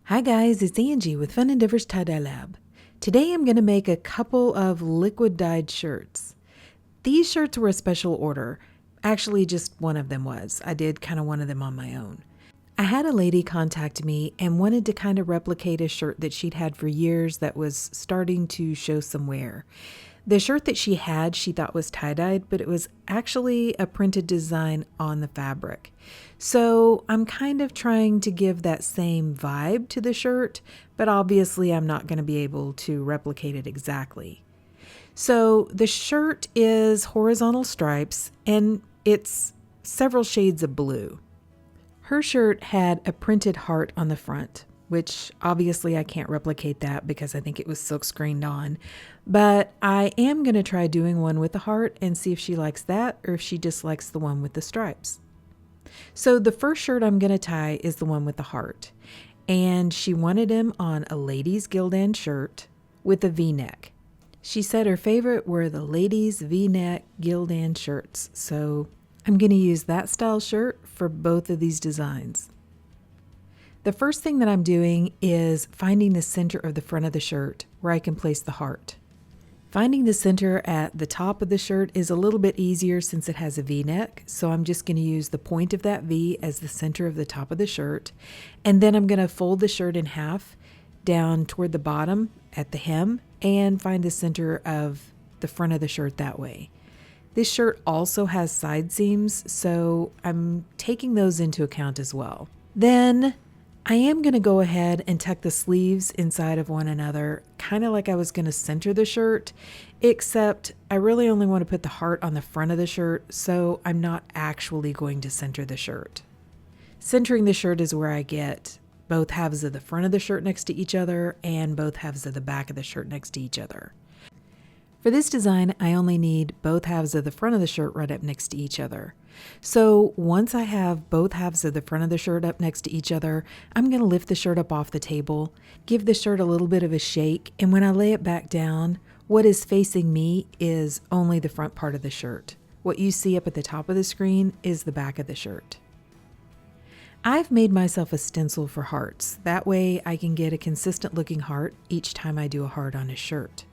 Hi guys, it's Angie with Fun Endeavors Tie-Dye Lab. Today I'm going to make a couple of liquid dyed shirts. These shirts were a special order. Actually, just one of them was. I did kind of one of them on my own. I had a lady contact me and wanted to kind of replicate a shirt that she'd had for years that was starting to show some wear. The shirt that she had, she thought was tie-dyed, but it was actually a printed design on the fabric. So I'm kind of trying to give that same vibe to the shirt, but obviously I'm not going to be able to replicate it exactly. So the shirt is horizontal stripes and it's several shades of blue. Her shirt had a printed heart on the front, which obviously I can't replicate that because I think it was silk screened on. But I am going to try doing one with the heart and see if she likes that or if she just likes the one with the stripes. So the first shirt I'm going to tie is the one with the heart. And she wanted him on a ladies Gildan shirt with a V-neck. She said her favorite were the ladies V-neck Gildan shirts. So I'm going to use that style shirt for both of these designs. The first thing that I'm doing is finding the center of the front of the shirt where I can place the heart. Finding the center at the top of the shirt is a little bit easier since it has a V-neck, so I'm just going to use the point of that V as the center of the top of the shirt, and then I'm going to fold the shirt in half down toward the bottom at the hem and find the center of the front of the shirt that way. This shirt also has side seams, so I'm taking those into account as well. Then I am going to go ahead and tuck the sleeves inside of one another, kind of like I was going to center the shirt, except I really only want to put the heart on the front of the shirt, so I'm not actually going to center the shirt. Centering the shirt is where I get both halves of the front of the shirt next to each other and both halves of the back of the shirt next to each other. For this design, I only need both halves of the front of the shirt right up next to each other. So once I have both halves of the front of the shirt up next to each other, I'm going to lift the shirt up off the table, give the shirt a little bit of a shake, and when I lay it back down, what is facing me is only the front part of the shirt. What you see up at the top of the screen is the back of the shirt. I've made myself a stencil for hearts. That way I can get a consistent looking heart each time I do a heart on a shirt.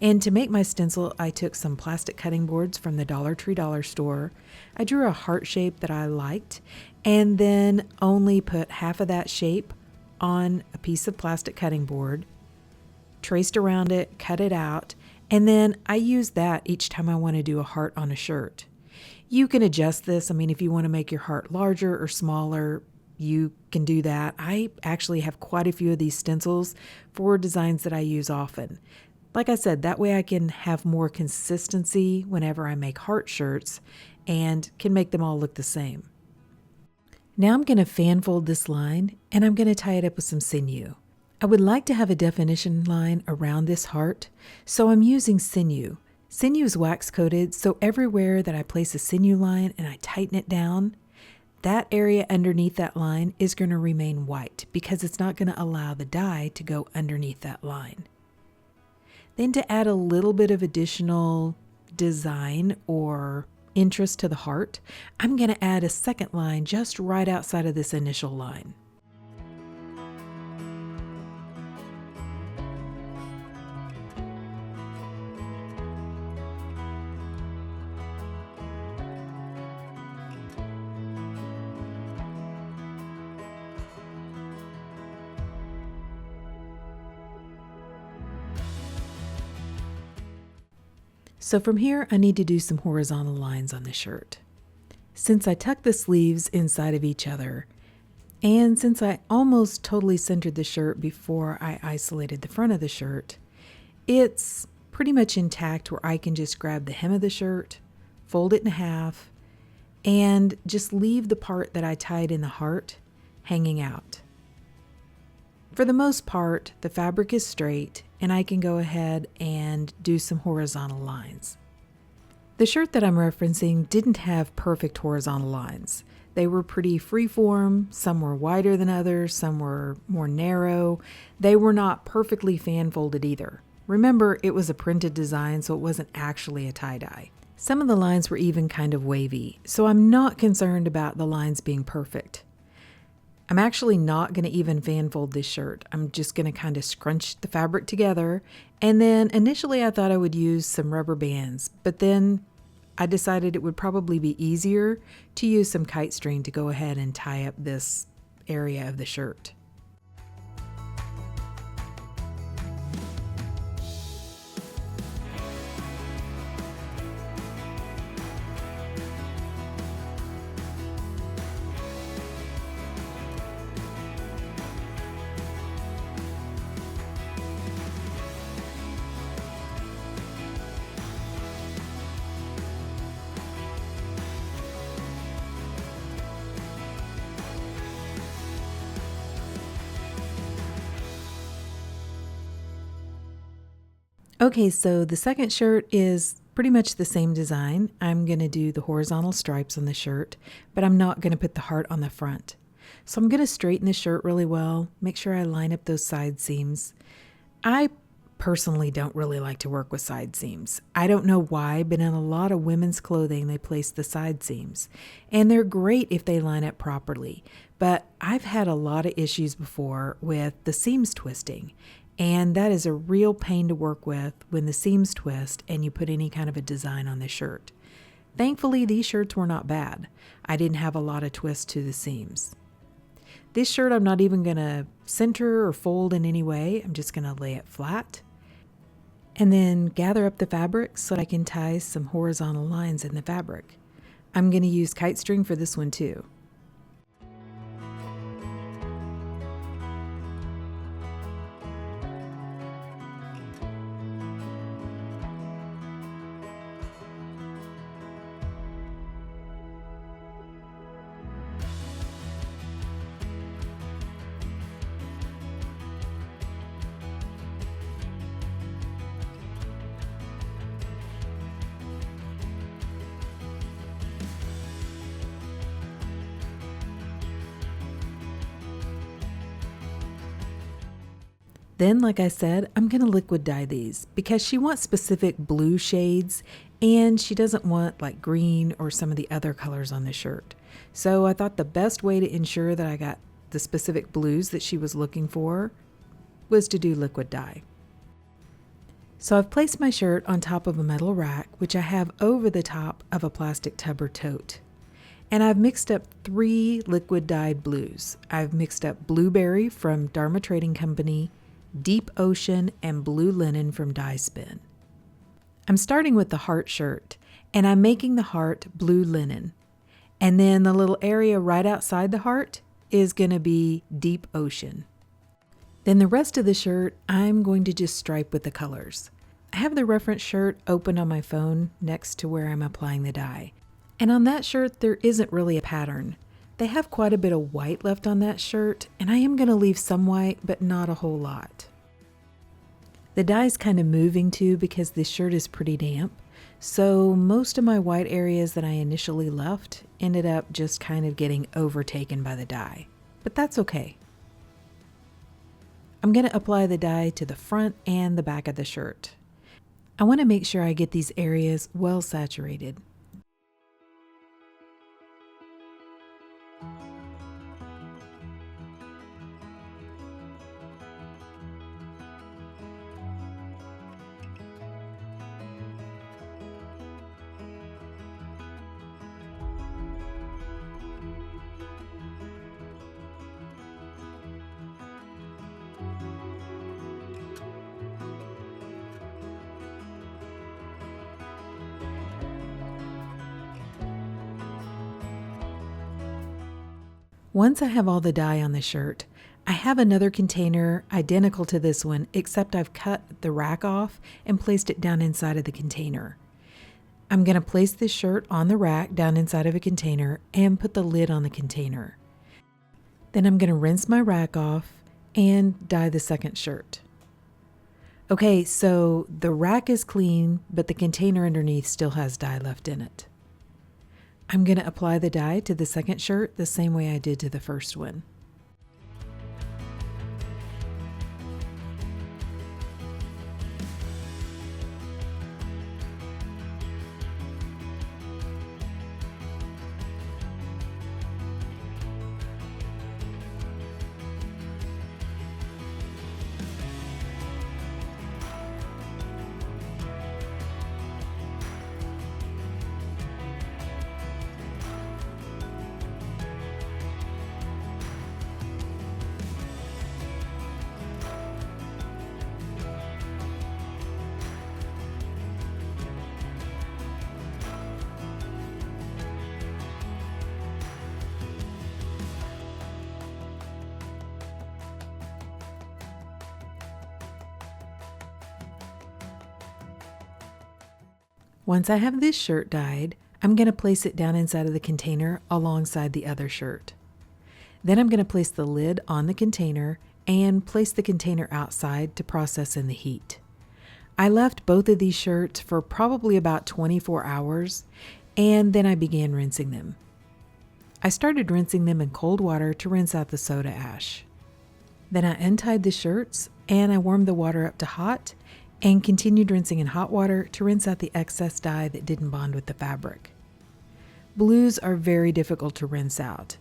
And to make my stencil, I took some plastic cutting boards from the Dollar Tree dollar store. I drew a heart shape that I liked and then only put half of that shape on a piece of plastic cutting board, traced around it, cut it out, and then I use that each time I want to do a heart on a shirt. You can adjust this. I mean, if you want to make your heart larger or smaller, you can do that. I actually have quite a few of these stencils for designs that I use often. Like I said, that way I can have more consistency whenever I make heart shirts and can make them all look the same. Now I'm going to fan fold this line and I'm going to tie it up with some sinew. I would like to have a definition line around this heart, so I'm using sinew. Sinew is wax coated, so everywhere that I place a sinew line and I tighten it down, that area underneath that line is going to remain white because it's not going to allow the dye to go underneath that line. Then to add a little bit of additional design or interest to the heart, I'm going to add a second line just right outside of this initial line. So from here, I need to do some horizontal lines on the shirt. Since I tucked the sleeves inside of each other, and since I almost totally centered the shirt before I isolated the front of the shirt, it's pretty much intact where I can just grab the hem of the shirt, fold it in half, and just leave the part that I tied in the heart hanging out. For the most part, the fabric is straight and I can go ahead and do some horizontal lines. The shirt that I'm referencing didn't have perfect horizontal lines. They were pretty freeform, some were wider than others, some were more narrow. They were not perfectly fan folded either. Remember, it was a printed design, so it wasn't actually a tie-dye. Some of the lines were even kind of wavy, so I'm not concerned about the lines being perfect. I'm actually not going to even fan fold this shirt. I'm just going to kind of scrunch the fabric together. And then initially I thought I would use some rubber bands, but then I decided it would probably be easier to use some kite string to go ahead and tie up this area of the shirt. Okay, so the second shirt is pretty much the same design. I'm going to do the horizontal stripes on the shirt, but I'm not going to put the heart on the front. So I'm going to straighten the shirt really well, make sure I line up those side seams. I personally don't really like to work with side seams. I don't know why, but in a lot of women's clothing, they place the side seams. And they're great if they line up properly. But I've had a lot of issues before with the seams twisting. And that is a real pain to work with when the seams twist and you put any kind of a design on the shirt. Thankfully, these shirts were not bad. I didn't have a lot of twist to the seams. This shirt I'm not even going to center or fold in any way. I'm just going to lay it flat. And then gather up the fabric so that I can tie some horizontal lines in the fabric. I'm going to use kite string for this one too. Then, like I said, I'm going to liquid dye these because she wants specific blue shades and she doesn't want like green or some of the other colors on the shirt. So I thought the best way to ensure that I got the specific blues that she was looking for was to do liquid dye. So I've placed my shirt on top of a metal rack, which I have over the top of a plastic tub or tote. And I've mixed up 3 liquid dyed blues. I've mixed up Blueberry from Dharma Trading Company, Deep Ocean, and Blue Linen from Dye Spin. I'm starting with the heart shirt, and I'm making the heart blue linen. And then the little area right outside the heart is going to be Deep Ocean. Then the rest of the shirt, I'm going to just stripe with the colors. I have the reference shirt open on my phone next to where I'm applying the dye. And on that shirt, there isn't really a pattern. They have quite a bit of white left on that shirt, and I am going to leave some white, but not a whole lot. The dye's kind of moving too because this shirt is pretty damp, so most of my white areas that I initially left ended up just kind of getting overtaken by the dye, but that's okay. I'm going to apply the dye to the front and the back of the shirt. I want to make sure I get these areas well saturated. Once I have all the dye on the shirt, I have another container identical to this one, except I've cut the rack off and placed it down inside of the container. I'm going to place this shirt on the rack down inside of a container and put the lid on the container. Then I'm going to rinse my rack off and dye the second shirt. Okay, so the rack is clean, but the container underneath still has dye left in it. I'm going to apply the dye to the second shirt the same way I did to the first one. Once I have this shirt dyed, I'm going to place it down inside of the container alongside the other shirt. Then I'm going to place the lid on the container and place the container outside to process in the heat. I left both of these shirts for probably about 24 hours, and then I began rinsing them. I started rinsing them in cold water to rinse out the soda ash. Then I untied the shirts and I warmed the water up to hot and continued rinsing in hot water to rinse out the excess dye that didn't bond with the fabric. Blues are very difficult to rinse out.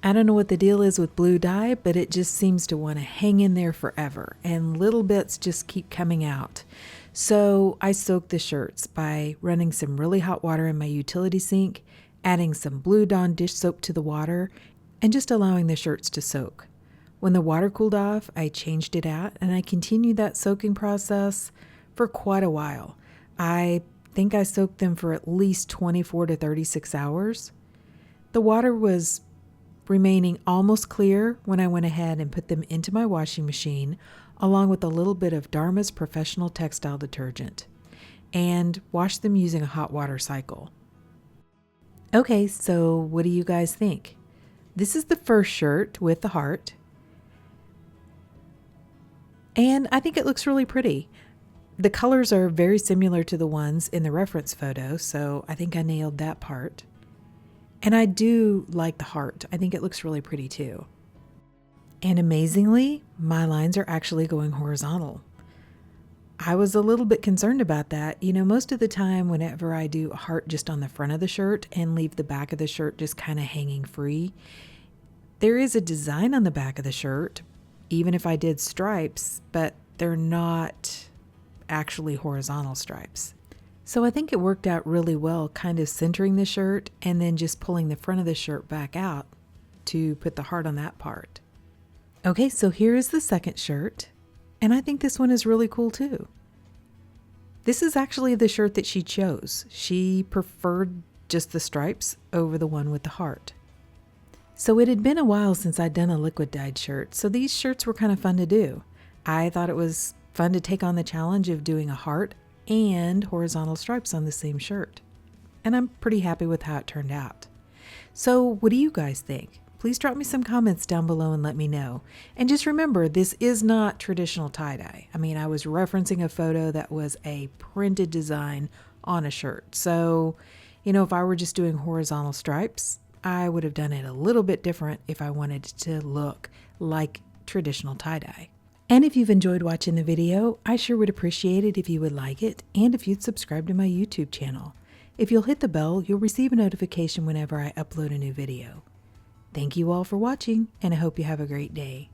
I don't know what the deal is with blue dye, but it just seems to want to hang in there forever, and little bits just keep coming out. So I soaked the shirts by running some really hot water in my utility sink, adding some Blue Dawn dish soap to the water, and just allowing the shirts to soak. When the water cooled off, I changed it out, and I continued that soaking process for quite a while. I think I soaked them for at least 24 to 36 hours. The water was remaining almost clear when I went ahead and put them into my washing machine, along with a little bit of Dharma's Professional Textile Detergent, and washed them using a hot water cycle. Okay, so what do you guys think? This is the first shirt with the heart, and I think it looks really pretty. The colors are very similar to the ones in the reference photo, so I think I nailed that part. And I do like the heart. I think it looks really pretty too. And amazingly, my lines are actually going horizontal. I was a little bit concerned about that. You know, most of the time whenever I do a heart just on the front of the shirt and leave the back of the shirt just kind of hanging free, there is a design on the back of the shirt, even if I did stripes, but they're not actually horizontal stripes. So I think it worked out really well, kind of centering the shirt and then just pulling the front of the shirt back out to put the heart on that part. Okay, so here is the second shirt, and I think this one is really cool too. This is actually the shirt that she chose. She preferred just the stripes over the one with the heart. So it had been a while since I'd done a liquid dyed shirt, so these shirts were kind of fun to do. I thought it was fun to take on the challenge of doing a heart and horizontal stripes on the same shirt. And I'm pretty happy with how it turned out. So what do you guys think? Please drop me some comments down below and let me know. And just remember, this is not traditional tie-dye. I mean, I was referencing a photo that was a printed design on a shirt. So, you know, if I were just doing horizontal stripes, I would have done it a little bit different if I wanted it to look like traditional tie-dye. And if you've enjoyed watching the video, I sure would appreciate it if you would like it and if you'd subscribe to my YouTube channel. If you'll hit the bell, you'll receive a notification whenever I upload a new video. Thank you all for watching, and I hope you have a great day.